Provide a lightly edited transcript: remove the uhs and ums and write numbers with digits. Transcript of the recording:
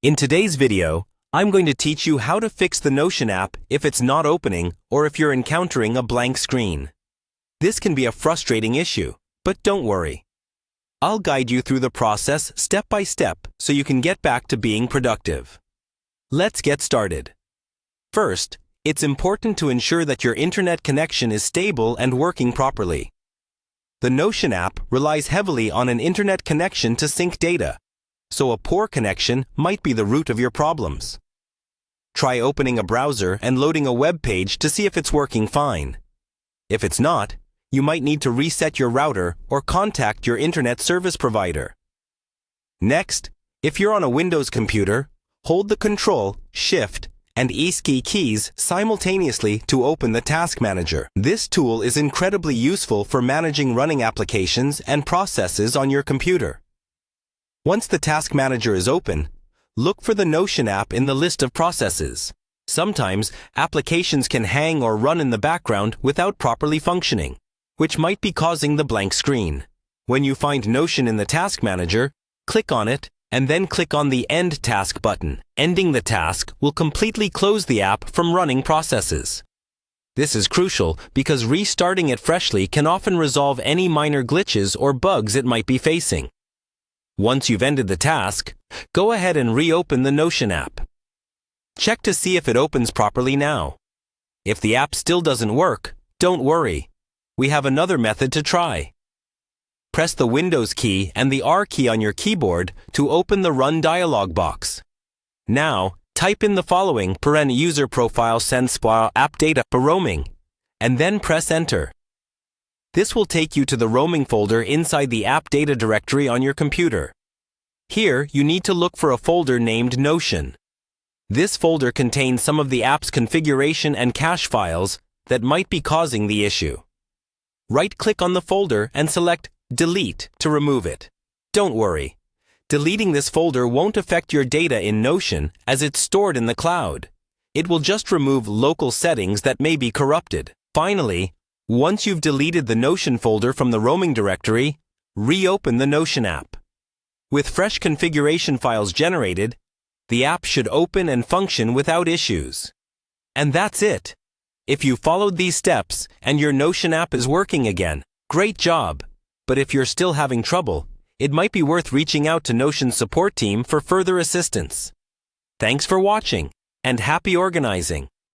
In today's video, I'm going to teach you how to fix the Notion app if it's not opening or if you're encountering a blank screen. This can be a frustrating issue, but don't worry. I'll guide you through the process step by step so you can get back to being productive. Let's get started. First, it's important to ensure that your internet connection is stable and working properly. The Notion app relies heavily on an internet connection to sync data, so a poor connection might be the root of your problems. Try opening a browser and loading a web page to see if it's working fine. If it's not, you might need to reset your router or contact your internet service provider. Next, if you're on a Windows computer, hold the Control, Shift, and ESC keys simultaneously to open the Task Manager. This tool is incredibly useful for managing running applications and processes on your computer. Once the Task Manager is open, look for the Notion app in the list of processes. Sometimes, applications can hang or run in the background without properly functioning, which might be causing the blank screen. When you find Notion in the Task Manager, click on it and then click on the End Task button. Ending the task will completely close the app from running processes. This is crucial because restarting it freshly can often resolve any minor glitches or bugs it might be facing. Once you've ended the task, go ahead and reopen the Notion app. Check to see if it opens properly now. If the app still doesn't work, don't worry. We have another method to try. Press the Windows key and the R key on your keyboard to open the Run dialog box. Now, type in the following user profile sends app data for roaming, and then press Enter. This will take you to the roaming folder inside the app data directory on your computer. Here, you need to look for a folder named Notion. This folder contains some of the app's configuration and cache files that might be causing the issue. Right-click on the folder and select Delete to remove it. Don't worry. Deleting this folder won't affect your data in Notion as it's stored in the cloud. It will just remove local settings that may be corrupted. Finally, once you've deleted the Notion folder from the roaming directory, reopen the Notion app. With fresh configuration files generated, the app should open and function without issues. And that's it. If you followed these steps and your Notion app is working again, great job. But if you're still having trouble, it might be worth reaching out to Notion's support team for further assistance. Thanks for watching, and happy organizing!